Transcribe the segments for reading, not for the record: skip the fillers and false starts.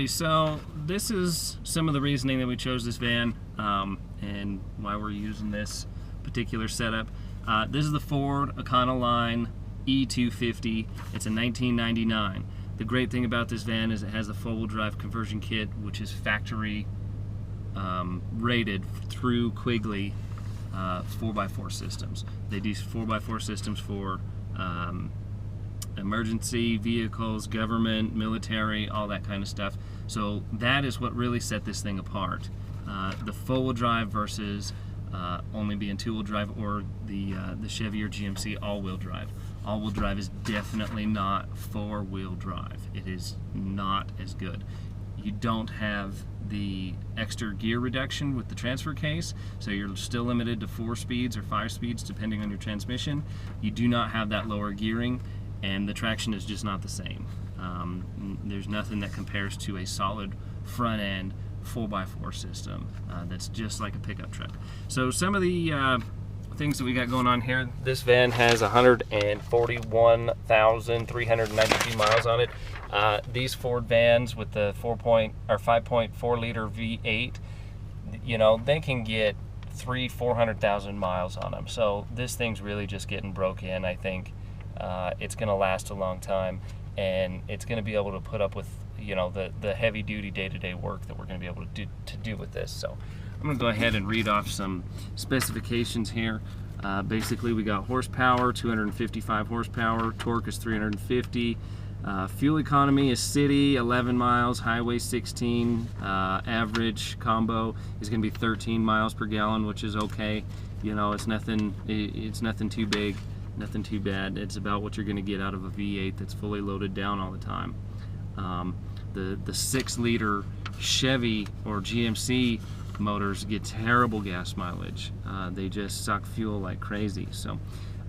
Okay, so this is some of the reasoning that we chose this van and why we're using this particular setup. This is the Ford Econoline E250. It's a 1999. The great thing about this van is it has the four-wheel drive conversion kit, which is factory rated through Quigley 4x4 systems. They do 4x4 systems for emergency vehicles, government, military, all that kind of stuff. So that is what really set this thing apart. The four-wheel drive versus only being two-wheel drive, or the Chevy or GMC all-wheel drive. All-wheel drive is definitely not four-wheel drive. It is not as good. You don't have the extra gear reduction with the transfer case, so you're still limited to 4 speeds or 5 speeds depending on your transmission. You do not have that lower gearing, and the traction is just not the same. There's nothing that compares to a solid front end 4x4 system that's just like a pickup truck. So some of the things that we got going on here, this van has 141,392 miles on it. These Ford vans with the 5.4 liter V8, you know, they can get 400,000 miles on them. So this thing's really just getting broke in. I think it's going to last a long time, and it's going to be able to put up with, you know, the heavy duty day-to-day work that we're going to be able to do with this. So I'm going to go ahead and read off some specifications here. Basically, we got horsepower, 255 horsepower, torque is 350, fuel economy is city 11 miles, highway 16, average combo is going to be 13 miles per gallon, which is okay. You know, it's nothing too big, nothing too bad. It's about what you're going to get out of a V8 that's fully loaded down all the time. The 6-liter Chevy or GMC motors get terrible gas mileage. They just suck fuel like crazy. So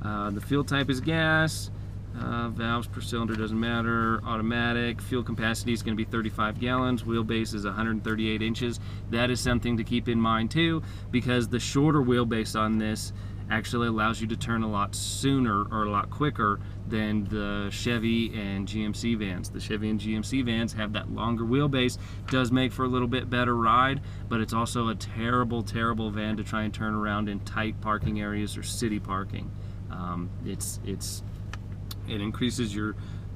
the fuel type is gas, valves per cylinder doesn't matter, automatic. Fuel capacity is going to be 35 gallons, wheelbase is 138 inches. That is something to keep in mind too, because the shorter wheelbase on this actually allows you to turn a lot sooner or a lot quicker than the Chevy and GMC vans. The Chevy and GMC vans have that longer wheelbase. Does make for a little bit better ride, but it's also a terrible, terrible van to try and turn around in tight parking areas or city parking. It increases your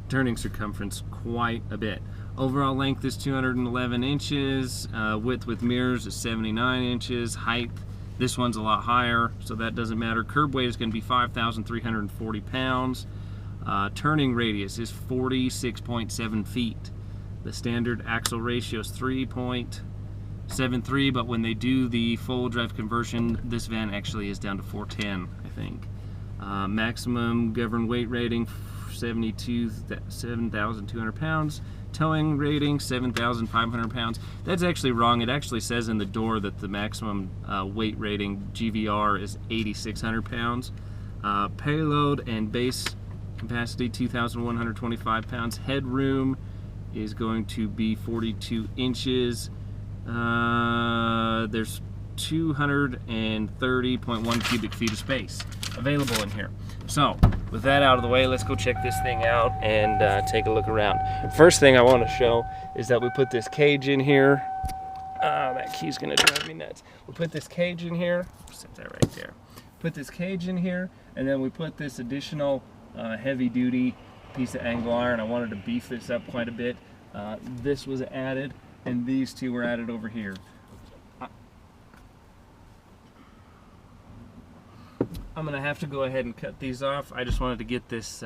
turning circumference quite a bit. Overall length is 211 inches. Width with mirrors is 79 inches. Height, this one's a lot higher, so that doesn't matter. Curb weight is going to be 5,340 pounds. Turning radius is 46.7 feet. The standard axle ratio is 3.73, but when they do the full drive conversion, this van actually is down to 410, I think. Maximum governed weight rating 7,200 pounds. Towing rating 7,500 pounds. That's actually wrong. It actually says in the door that the maximum weight rating GVR is 8,600 pounds. Payload and base capacity 2,125 pounds. Headroom is going to be 42 inches. There's 230.1 cubic feet of space available in here. So with that out of the way, let's go check this thing out and take a look around. First thing I want to show is that we put this cage in here. That key's gonna drive me nuts. We put this cage in here, set that right there. Put this cage in here, and then we put this additional heavy duty piece of angle iron. I wanted to beef this up quite a bit. This was added, and these two were added over here. I'm gonna have to go ahead and cut these off. I just wanted to get this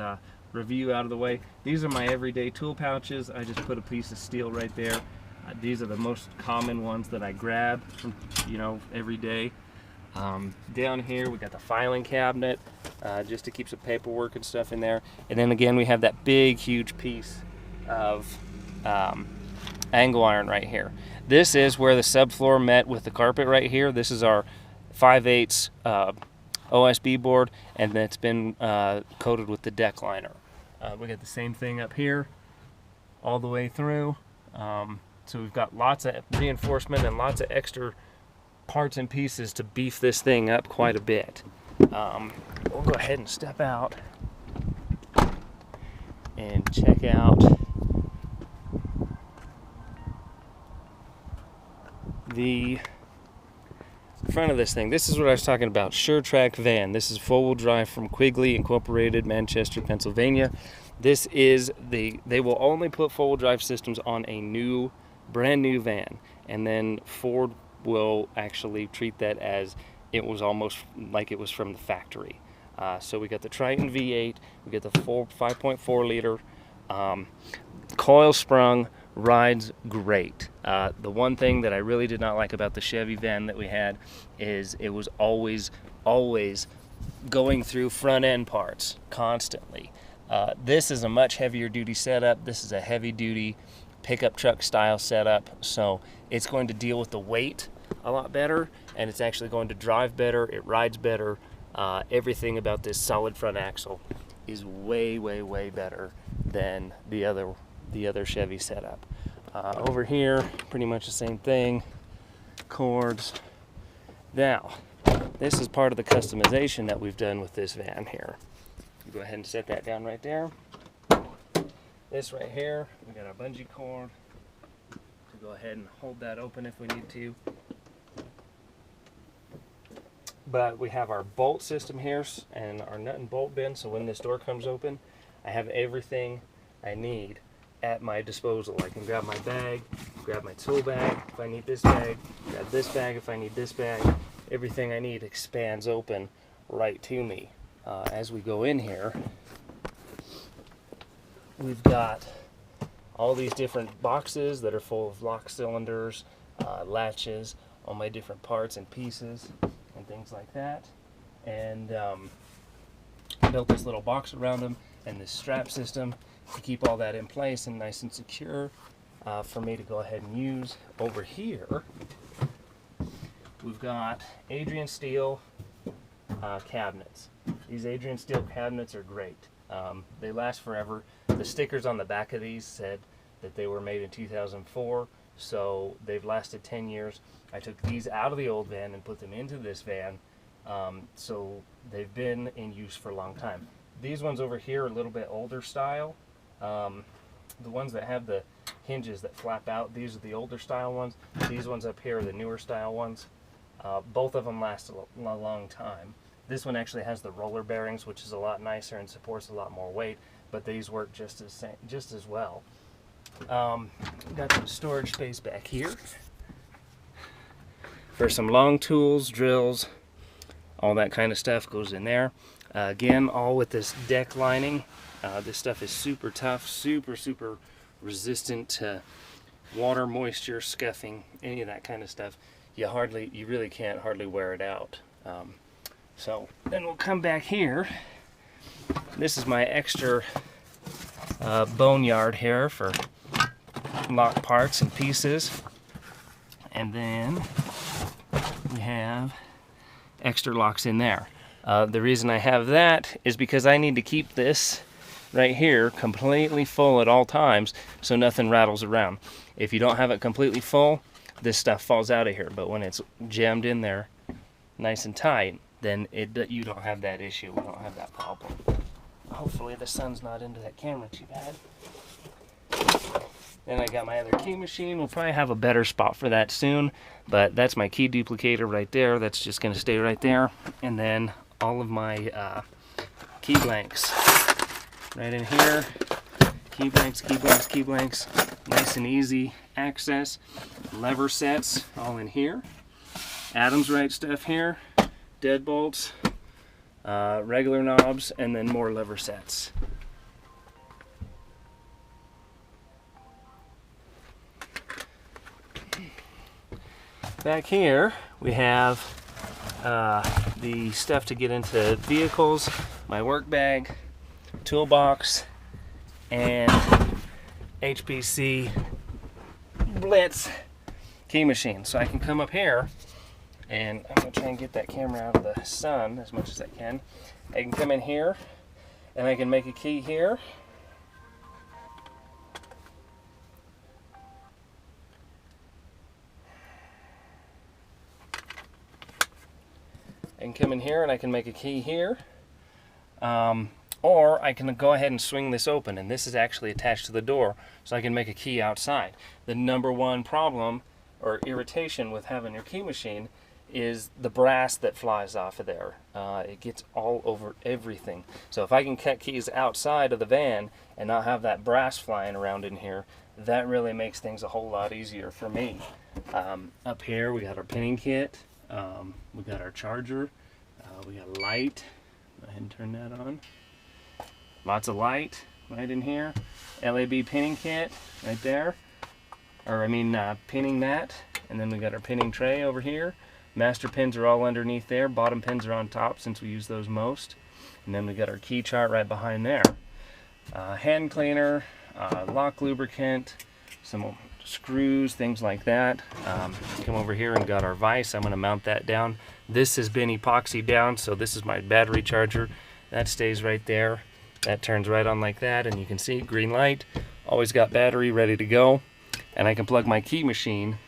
review out of the way. These are my everyday tool pouches. I just put a piece of steel right there. These are the most common ones that I grab from, you know, every day. Down here we got the filing cabinet, just to keep some paperwork and stuff in there. And then again we have that big huge piece of angle iron right here. This is where the subfloor met with the carpet right here. This is our 5/8 OSB board, and it's been coated with the deck liner. We got the same thing up here all the way through. So we've got lots of reinforcement and lots of extra parts and pieces to beef this thing up quite a bit. We'll go ahead and step out and check out the front of this thing. This is what I was talking about. SureTrack van. This is four-wheel drive from Quigley Incorporated, Manchester, Pennsylvania. This is they will only put four-wheel drive systems on a brand new van, and then Ford will actually treat that as it was almost like it was from the factory. So we got the Triton V8, we get the 5.4 liter, coil sprung, rides great. The one thing that I really did not like about the Chevy van that we had is it was always going through front end parts constantly. This is a much heavier duty setup. This is a heavy duty pickup truck style setup, so it's going to deal with the weight a lot better, and it's actually going to drive better. It rides better. Everything about this solid front axle is way better than the other Chevy setup. Over here, pretty much the same thing. Cords. Now, this is part of the customization that we've done with this van here. Go ahead and set that down right there. This right here, we got our bungee cord to go ahead and hold that open if we need to. But we have our bolt system here and our nut and bolt bin, so when this door comes open, I have everything I need at my disposal. I can grab my bag, grab my tool bag if I need this bag, grab this bag if I need this bag. Everything I need expands open right to me. As we go in here, we've got all these different boxes that are full of lock cylinders, latches, all my different parts and pieces and things like that. And I built this little box around them and this strap system to keep all that in place and nice and secure for me to go ahead and use. Over here, we've got Adrian Steel cabinets. These Adrian Steel cabinets are great. They last forever. The stickers on the back of these said that they were made in 2004, so they've lasted 10 years. I took these out of the old van and put them into this van, so they've been in use for a long time. These ones over here are a little bit older style. The ones that have the hinges that flap out, these are the older style ones. These ones up here are the newer style ones. Both of them last a long time. This one actually has the roller bearings, which is a lot nicer and supports a lot more weight, but these work just as well. Got some storage space back here for some long tools, drills, all that kind of stuff goes in there. Again, all with this deck lining. This stuff is super tough, super resistant to water, moisture, scuffing, any of that kind of stuff. You really can't hardly wear it out. So then we'll come back here. This is my extra boneyard here for lock parts and pieces. And then we have extra locks in there. The reason I have that is because I need to keep this right here completely full at all times so nothing rattles around. If you don't have it completely full, this stuff falls out of here. But when it's jammed in there nice and tight, then you don't have that issue. We don't have that problem. Hopefully the sun's not into that camera too bad. Then I got my other key machine. We'll probably have a better spot for that soon, but that's my key duplicator right there. That's just going to stay right there. And then all of my key blanks right in here. Key blanks. Nice and easy access. Lever sets all in here. Adams Wright stuff here. Deadbolts, regular knobs, and then more lever sets. Back here we have the stuff to get into vehicles, my work bag, toolbox, and HPC Blitz key machine. So I can come up here, and I'm going to try and get that camera out of the sun as much as I can. I can come in here, and I can make a key here. I can come in here and I can make a key here. Or I can go ahead and swing this open, and this is actually attached to the door, so I can make a key outside. The number one problem or irritation with having your key machine is the brass that flies off of there. It gets all over everything. So if I can cut keys outside of the van and not have that brass flying around in here, that really makes things a whole lot easier for me. Up here we got our pinning kit, we got our charger, we got a light. Go ahead and turn that on. Lots of light right in here. LAB pinning kit right there, or I mean pinning mat. And then we got our pinning tray over here. Master pins are all underneath there. Bottom pins are on top since we use those most. And then we got our key chart right behind there. Hand cleaner, lock lubricant, some screws, things like that. Come over here and got our vise. I'm going to mount that down. This has been epoxied down, so this is my battery charger. That stays right there. That turns right on like that, and you can see green light. Always got battery ready to go. And I can plug my key machine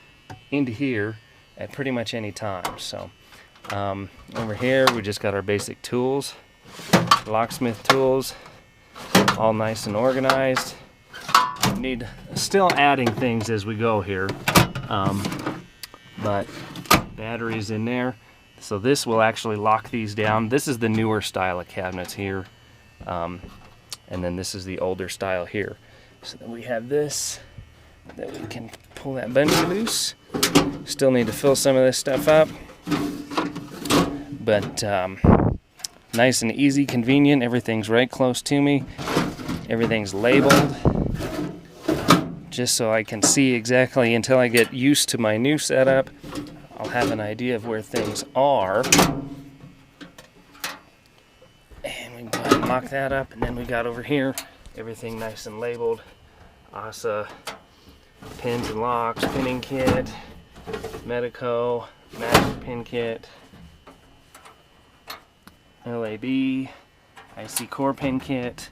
into here at pretty much any time. So over here we just got our basic tools, Locksmith tools, all nice and organized. Need still adding things as we go here, but batteries in there. So this will actually lock these down. This is the newer style of cabinets here, and then this is the older style here. So then we have this that we can pull that bungee loose. Still need to fill some of this stuff up, but nice and easy, convenient. Everything's right close to me. Everything's labeled, just so I can see exactly. Until I get used to my new setup, I'll have an idea of where things are. And we can go ahead and lock that up. And then we got over here everything nice and labeled. ASA, pins and locks, pinning kit, Medico, master pin kit, LAB, IC core pin kit.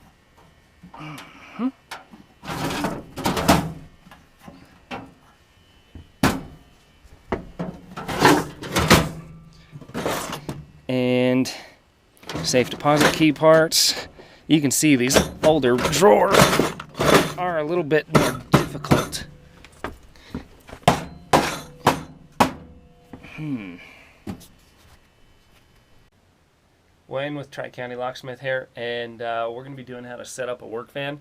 And safe deposit key parts. You can see these older drawers are a little bit more difficult. Wayne with Tri-County Locksmith here, and we're going to be doing how to set up a work van.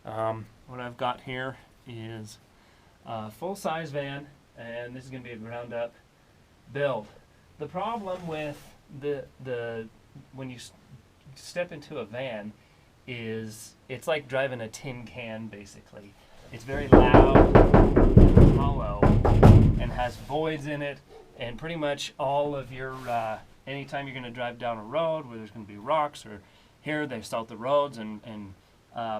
What I've got here is a full-size van, and this is going to be a ground-up build. The problem with when you step into a van is it's like driving a tin can, basically. It's very loud, hollow, and has voids in it, and pretty much all of your anytime you're going to drive down a road where there's going to be rocks, or here they salt the roads and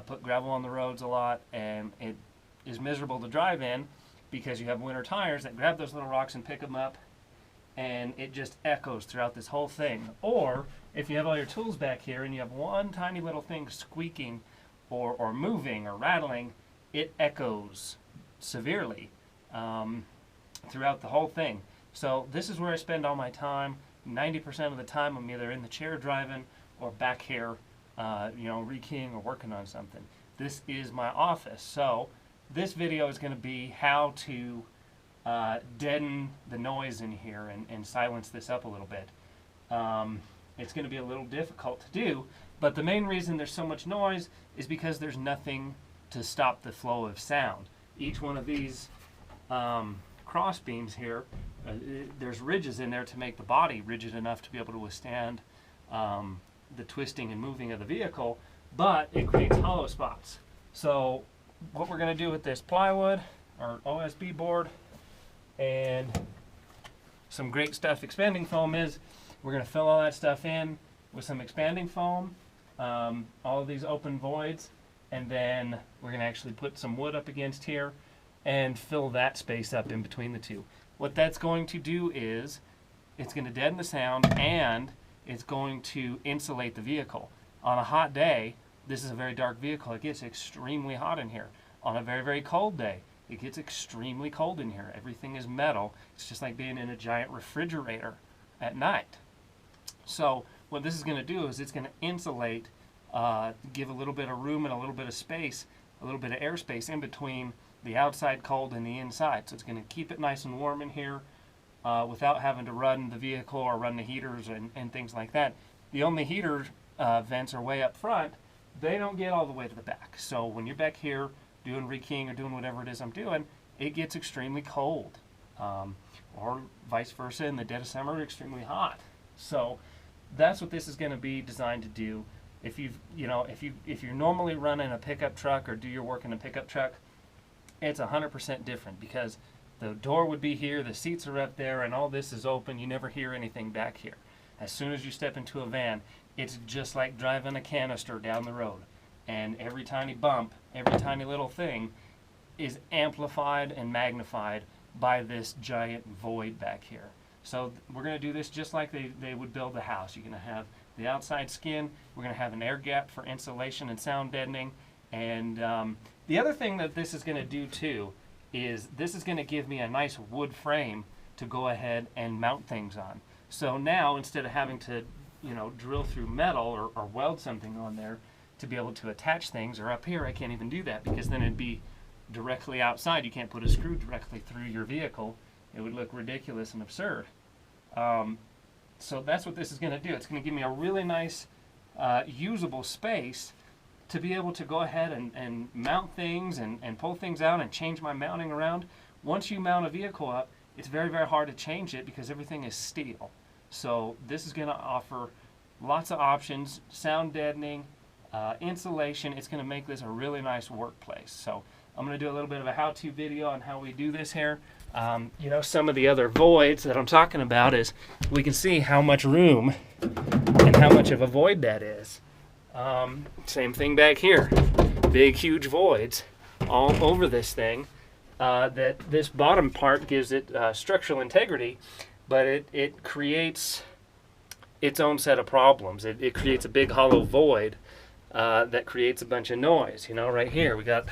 put gravel on the roads a lot, and it is miserable to drive in because you have winter tires that grab those little rocks and pick them up, and it just echoes throughout this whole thing. Or if you have all your tools back here and you have one tiny little thing squeaking or moving or rattling, it echoes severely throughout the whole thing. So this is where I spend all my time. 90% of the time I'm either in the chair driving or back here rekeying or working on something. This is my office. So this video is going to be how to deaden the noise in here and silence this up a little bit. It's going to be a little difficult to do, but the main reason there's so much noise is because there's nothing to stop the flow of sound. Each one of these cross beams here, there's ridges in there to make the body rigid enough to be able to withstand the twisting and moving of the vehicle, but it creates hollow spots. So what we're going to do with this plywood, our OSB board, and some great stuff expanding foam is we're going to fill all that stuff in with some expanding foam, all of these open voids, and then we're going to actually put some wood up against here and fill that space up in between the two. What that's going to do is it's going to deaden the sound, and it's going to insulate the vehicle. On a hot day, this is a very dark vehicle, it gets extremely hot in here. On a very, very cold day, it gets extremely cold in here. Everything is metal. It's just like being in a giant refrigerator at night. So what this is going to do is it's going to insulate, give a little bit of room and a little bit of space, a little bit of airspace in between the outside cold and the inside. So it's going to keep it nice and warm in here without having to run the vehicle or run the heaters and things like that. The only heater vents are way up front. They don't get all the way to the back. So when you're back here doing rekeying or doing whatever it is I'm doing, it gets extremely cold. Or vice versa, in the dead of summer, extremely hot. So that's what this is going to be designed to do. If you're normally running a pickup truck or do your work in a pickup truck, it's 100% different, because the door would be here, the seats are up there, and all this is open. You never hear anything back here. As soon as you step into a van, it's just like driving a canister down the road. And every tiny bump, every tiny little thing is amplified and magnified by this giant void back here. So we're going to do this just like they would build a house. You're going to have the outside skin. We're going to have an air gap for insulation and sound deadening. And the other thing that this is going to do too is this is going to give me a nice wood frame to go ahead and mount things on. So now, instead of having to drill through metal or weld something on there to be able to attach things, or up here I can't even do that, because then it'd be directly outside. You can't put a screw directly through your vehicle. It would look ridiculous and absurd. So that's what this is going to do. It's going to give me a really nice usable space to be able to go ahead and mount things and pull things out and change my mounting around. Once you mount a vehicle up, it's very, very hard to change it because everything is steel. So this is going to offer lots of options, sound deadening, insulation. It's going to make this a really nice workplace. So I'm going to do a little bit of a how-to video on how we do this here. Some of the other voids that I'm talking about is we can see how much room and how much of a void that is. Same thing back here. Big, huge voids all over this thing. That this bottom part gives it structural integrity, but it creates its own set of problems. It creates a big hollow void that creates a bunch of noise. Right here we got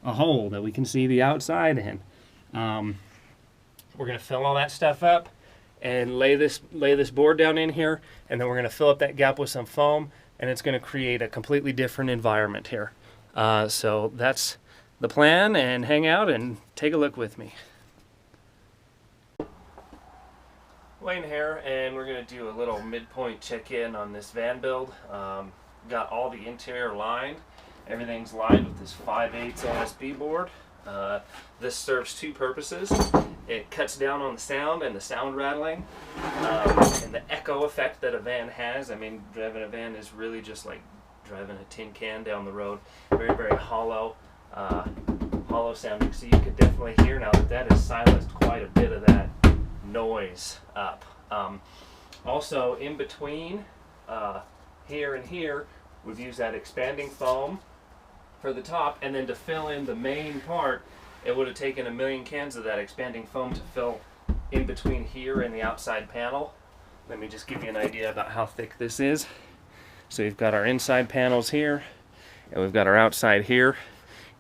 a hole that we can see the outside in. We're going to fill all that stuff up and lay this board down in here, and then we're going to fill up that gap with some foam, and it's going to create a completely different environment here. So that's the plan, and hang out and take a look with me. Wayne here, and we're going to do a little midpoint check-in on this van build. Got all the interior lined. Everything's lined with this 5/8 OSB board. This serves two purposes. It cuts down on the sound and the sound rattling and the echo effect that a van has. I mean, driving a van is really just like driving a tin can down the road. Very, very hollow sounding. So you could definitely hear now that has silenced quite a bit of that noise up. Also, in between here and here, we've used that expanding foam for the top, and then to fill in the main part, it would have taken 1,000,000 cans of that expanding foam to fill in between here and the outside panel. Let me just give you an idea about how thick this is. So we've got our inside panels here, and we've got our outside here.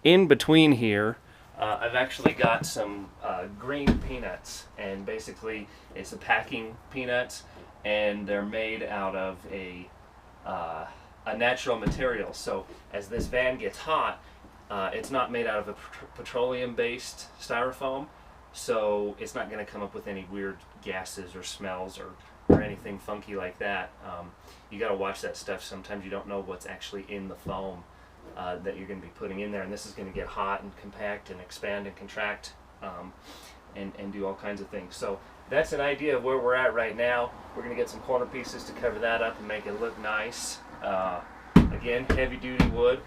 In between here, I've actually got some green peanuts, and basically it's the packing peanuts, and they're made out of a natural material. So as this van gets hot, it's not made out of a petroleum-based styrofoam, so it's not going to come up with any weird gases or smells or anything funky like that. You got to watch that stuff. Sometimes you don't know what's actually in the foam that you're going to be putting in there, and this is going to get hot and compact and expand and contract and do all kinds of things. So that's an idea of where we're at right now. We're going to get some corner pieces to cover that up and make it look nice. Again, heavy duty wood.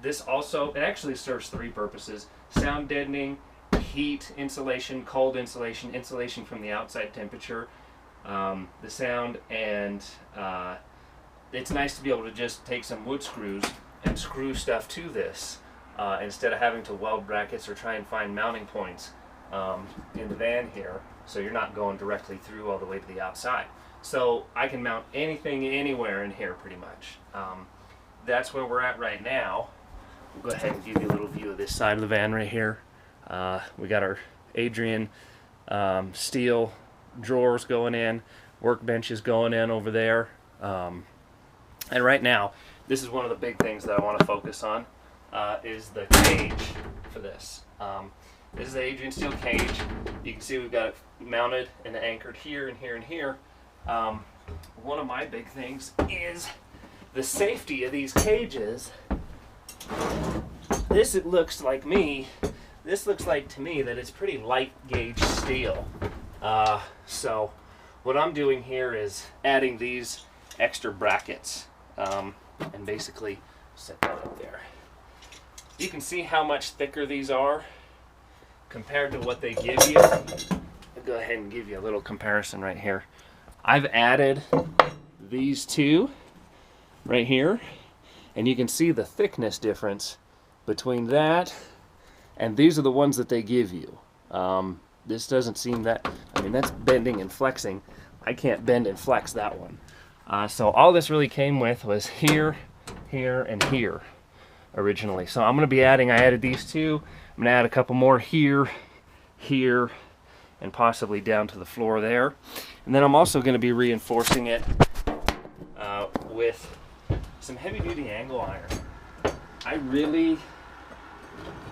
This also, it actually serves three purposes: sound deadening, heat insulation, cold insulation, insulation from the outside temperature, the sound, and it's nice to be able to just take some wood screws and screw stuff to this instead of having to weld brackets or try and find mounting points in the van here, so you're not going directly through all the way to the outside. So I can mount anything anywhere in here pretty much. That's where we're at right now. We'll go ahead and give you a little view of this side of the van right here. We got our Adrian steel drawers going in, workbenches going in over there. And right now, this is one of the big things that I want to focus on, is the cage for this. This is the Adrian steel cage. You can see we've got it mounted and anchored here and here and here. One of my big things is the safety of these cages. This, it looks like this looks like to me that it's pretty light gauge steel. So what I'm doing here is adding these extra brackets and basically set that up there. You can see how much thicker these are compared to what they give you. I'll go ahead and give you a little comparison right here. I've added these two right here, and you can see the thickness difference between that and these are the ones that they give you. This doesn't seem that, I mean, that's bending and flexing. I can't bend and flex that one. So all this really came with was here, here, and here originally. So I'm going to be adding, I added these two. I'm going to add a couple more here, here, and possibly down to the floor there. And then I'm also going to be reinforcing it with some heavy duty angle iron.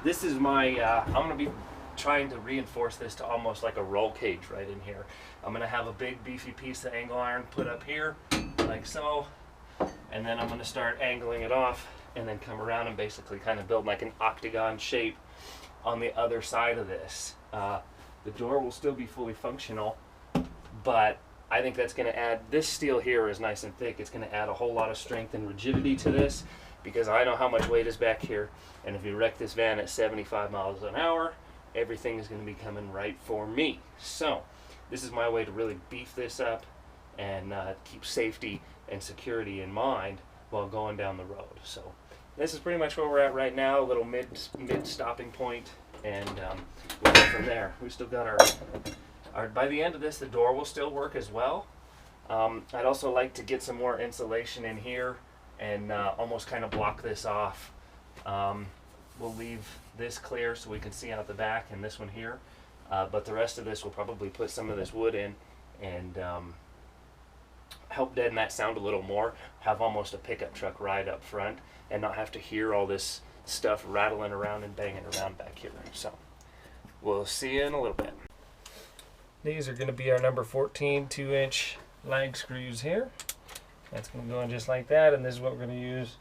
This is my, I'm going to be trying to reinforce this to almost like a roll cage right in here. I'm going to have a big beefy piece of angle iron put up here like so, and then I'm going to start angling it off and then come around and basically kind of build like an octagon shape on the other side of this. The door will still be fully functional, but I think that's going to add, this steel here is nice and thick, it's going to add a whole lot of strength and rigidity to this, because I know how much weight is back here, and if you wreck this van at 75 miles an hour, everything is going to be coming right for me. So this is my way to really beef this up and keep safety and security in mind while going down the road. So this is pretty much where we're at right now, a little mid stopping point, and we'll go from there. We still got our, by the end of this, the door will still work as well. I'd also like to get some more insulation in here and almost kind of block this off. We'll leave this clear so we can see out the back, and this one here, but the rest of this we'll probably put some of this wood in and help deaden that sound a little more, have almost a pickup truck ride up front and not have to hear all this stuff rattling around and banging around back here. So we'll see you in a little bit. These are going to be our number 14 2-inch lag screws here. That's going to go in just like that, and this is what we're going to use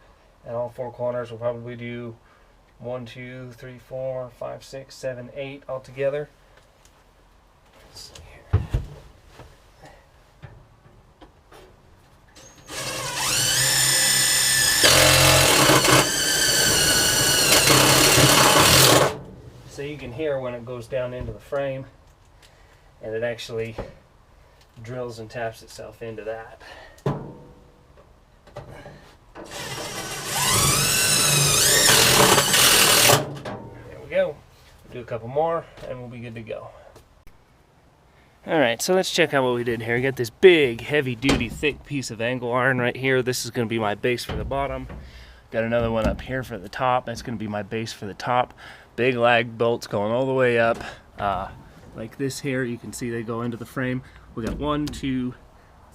at all four corners. We'll probably do 1, 2, 3, 4, 5, 6, 7, 8 all together. Let's see here. So you can hear when it goes down into the frame, and it actually drills and taps itself into that. There we go. We'll do a couple more and we'll be good to go. Alright, so let's check out what we did here. We got this big, heavy duty, thick piece of angle iron right here. This is going to be my base for the bottom. Got another one up here for the top. That's going to be my base for the top. Big lag bolts going all the way up. Like this here, you can see they go into the frame. We got 1, 2,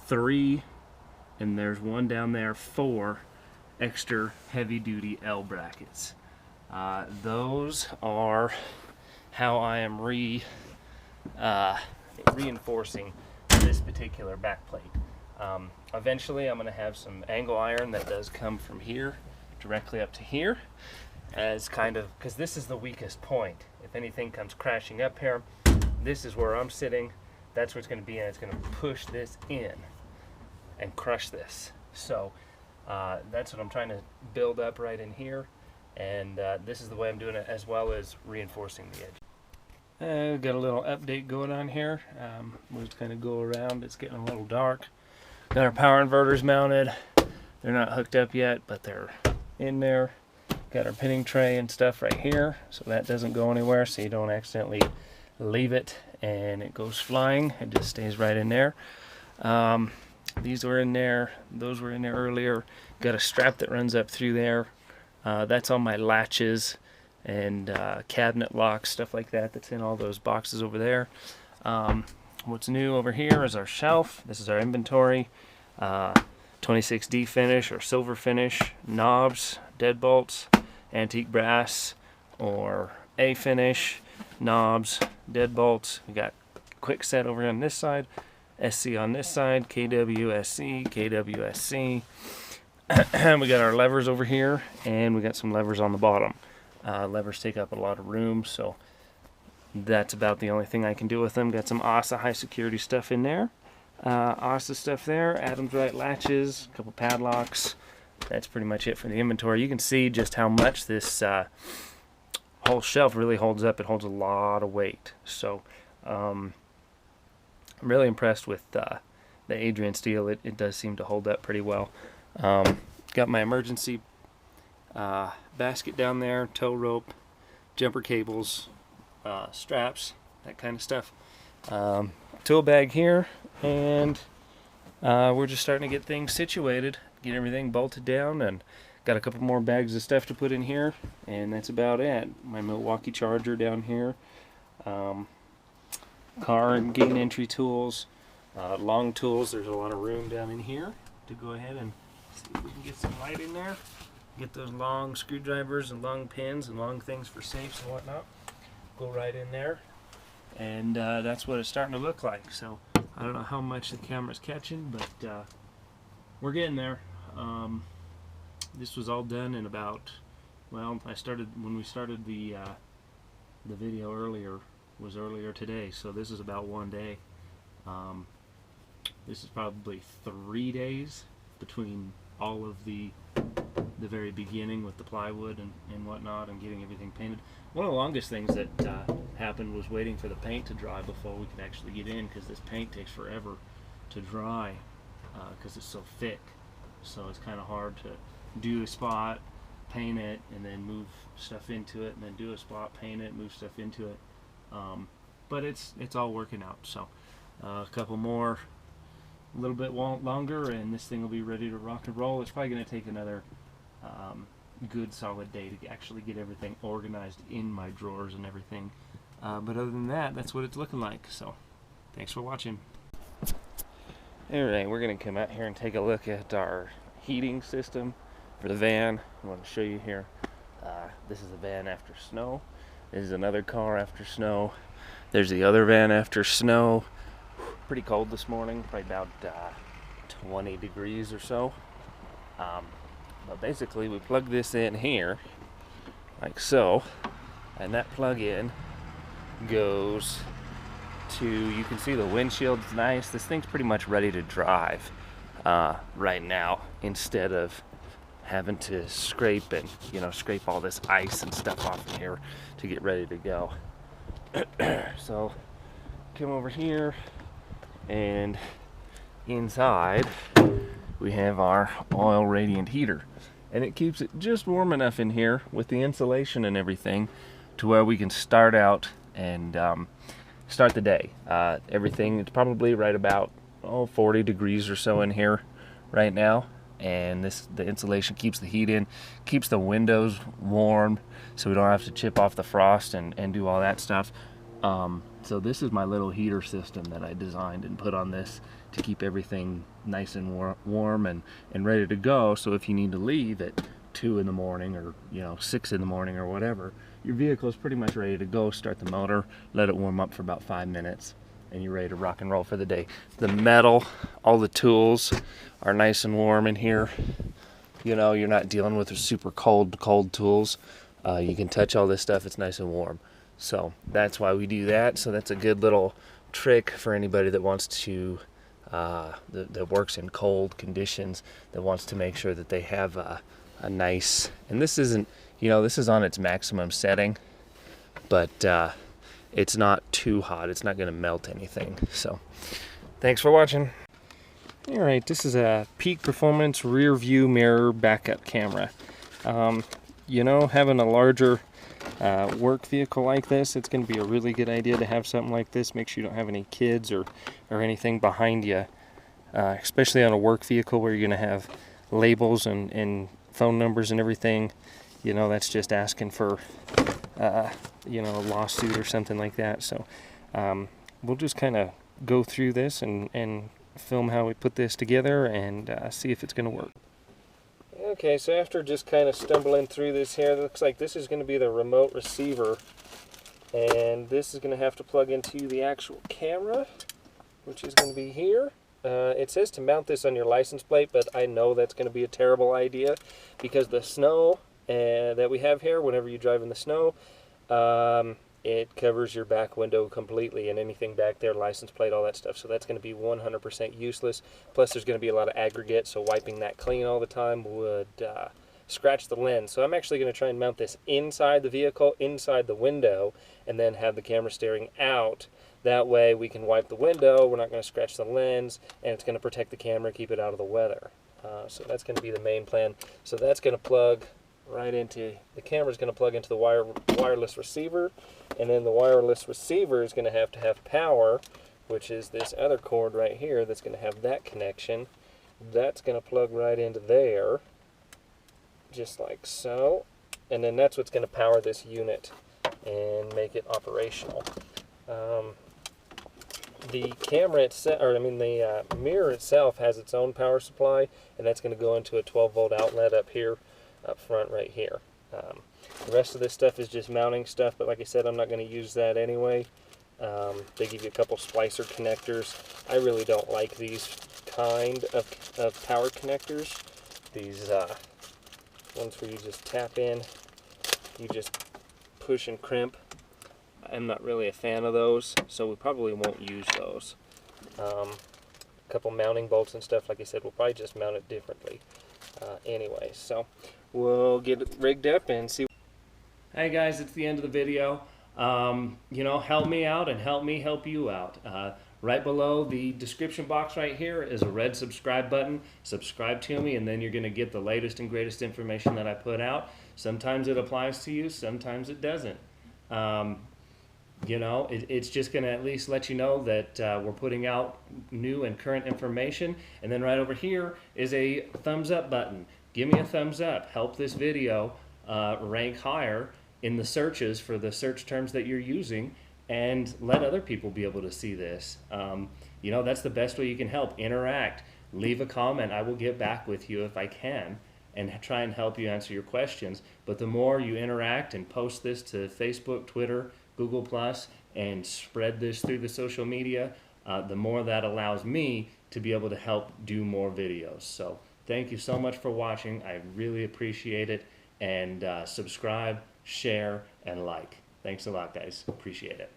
3, and there's one down there, 4 extra heavy duty L brackets. Those are how I am reinforcing this particular back plate. Eventually I'm going to have some angle iron that does come from here directly up to here, as kind of, because this is the weakest point. If anything comes crashing up here, this is where I'm sitting, that's where it's going to be, and it's going to push this in and crush this. So that's what I'm trying to build up right in here, and this is the way I'm doing it, as well as reinforcing the edge. Got a little update going on here. We'll just kind of go around. It's getting a little dark. Got our power inverters mounted. They're not hooked up yet, but they're in there. Got our pinning tray and stuff right here, so that doesn't go anywhere, so you don't accidentally leave it and it goes flying. It just stays right in there. These were in there, those were in there earlier. Got a strap that runs up through there. That's on my latches and cabinet locks, stuff like that, that's in all those boxes over there. What's new over here is our shelf. This is our inventory. 26D finish or silver finish, knobs, deadbolts, antique brass, or A finish, knobs, deadbolts. We got quick set over on this side, SC on this side, KWSC, KWSC. We got our levers over here, and we got some levers on the bottom. Levers take up a lot of room, so that's about the only thing I can do with them. Got some ASA high security stuff in there. ASA stuff there, Adams Wright latches, a couple padlocks. That's pretty much it for the inventory. You can see just how much this whole shelf really holds up. It holds a lot of weight. So I'm really impressed with the Adrian steel. It does seem to hold up pretty well. Got my emergency basket down there, tow rope, jumper cables, straps, that kind of stuff. Tool bag here, and we're just starting to get things situated, get everything bolted down, and got a couple more bags of stuff to put in here, and that's about it. My Milwaukee charger down here, car and gain entry tools, long tools. There's a lot of room down in here to go ahead and see if we can get some light in there. Get those long screwdrivers and long pins and long things for safes and whatnot. Go right in there, and that's what it's starting to look like. So I don't know how much the camera's catching, but we're getting there. This was all done in about, well, when we started the video earlier today, so this is about 1 day. This is probably 3 days between all of the very beginning with the plywood and whatnot, and getting everything painted. One of the longest things that happened was waiting for the paint to dry before we could actually get in, because this paint takes forever to dry because it's so thick. So it's kind of hard to do a spot, paint it, and then move stuff into it, and then do a spot, paint it, move stuff into it. But it's all working out. So a couple more, a little bit longer, and this thing will be ready to rock and roll. It's probably going to take another good solid day to actually get everything organized in my drawers and everything. But other than that, that's what it's looking like. So thanks for watching. Alright, we're going to come out here and take a look at our heating system for the van. I want to show you here. This is a van after snow. This is another car after snow. There's the other van after snow. Pretty cold this morning, probably about 20 degrees or so. But basically we plug this in here like so, and that plug-in goes to, you can see the windshield's nice. This thing's pretty much ready to drive right now, instead of having to scrape and scrape all this ice and stuff off of here to get ready to go. So come over here, and inside we have our oil radiant heater, and it keeps it just warm enough in here with the insulation and everything to where we can start out and start the day. Everything, it's probably right about 40 degrees or so in here right now, and the insulation keeps the heat in, keeps the windows warm, so we don't have to chip off the frost and do all that stuff. So this is my little heater system that I designed and put on this to keep everything nice and warm and ready to go. So if you need to leave at 2 in the morning or 6 in the morning or whatever, your vehicle is pretty much ready to go. Start the motor, let it warm up for about 5 minutes, and you're ready to rock and roll for the day. The metal, all the tools are nice and warm in here. You're not dealing with super cold tools. You can touch all this stuff, it's nice and warm. So that's why we do that. So that's a good little trick for anybody that wants to that works in cold conditions, that wants to make sure that they have a nice, and this isn't, this is on its maximum setting, but it's not too hot. It's not going to melt anything. So thanks for watching. Alright, this is a peak performance rear view mirror backup camera. Having a larger work vehicle like this, it's going to be a really good idea to have something like this. Make sure you don't have any kids or anything behind you, especially on a work vehicle where you're going to have labels and phone numbers and everything. That's just asking for a lawsuit or something like that. So we'll just kind of go through this and film how we put this together and see if it's going to work. Okay, so after just kind of stumbling through this here, it looks like this is going to be the remote receiver, and this is going to have to plug into the actual camera, which is going to be here. It says to mount this on your license plate, but I know that's going to be a terrible idea because the snow that we have here, whenever you drive in the snow, it covers your back window completely, and anything back there, license plate, all that stuff. So that's going to be 100% useless. Plus, there's going to be a lot of aggregate, so wiping that clean all the time would scratch the lens. So I'm actually going to try and mount this inside the vehicle, inside the window, and then have the camera staring out. That way we can wipe the window, we're not going to scratch the lens, and it's going to protect the camera, keep it out of the weather. So that's going to be the main plan. So that's going to plug right into, the camera's going to plug into the wireless receiver, and then the wireless receiver is going to have power, which is this other cord right here that's going to have that connection. That's going to plug right into there, just like so, and then that's what's going to power this unit and make it operational. The camera itself, or I mean the mirror itself, has its own power supply, and that's going to go into a 12-volt outlet up here, up front right here. The rest of this stuff is just mounting stuff, but like I said, I'm not going to use that anyway. They give you a couple splicer connectors. I really don't like these kind of power connectors. These ones where you just tap in, you just push and crimp. I'm not really a fan of those, so we probably won't use those. A couple mounting bolts and stuff, like I said, we'll probably just mount it differently. Anyway, so we'll get it rigged up and see. Hey guys, it's the end of the video. You know, help me out and help me help you out. Right below the description box right here is a red subscribe button. Subscribe to me, and then you're going to get the latest and greatest information that I put out. Sometimes it applies to you, sometimes it doesn't. You know, it's just going to at least let you know that we're putting out new and current information. And then right over here is a thumbs up button. Give me a thumbs up. Help this video rank higher in the searches for the search terms that you're using, and let other people be able to see this. You know, that's the best way you can help. Interact. Leave a comment. I will get back with you if I can and try and help you answer your questions. But the more you interact and post this to Facebook, Twitter, Google+, and spread this through the social media, the more that allows me to be able to help do more videos. So thank you so much for watching. I really appreciate it. And subscribe, share, and like. Thanks a lot, guys. Appreciate it.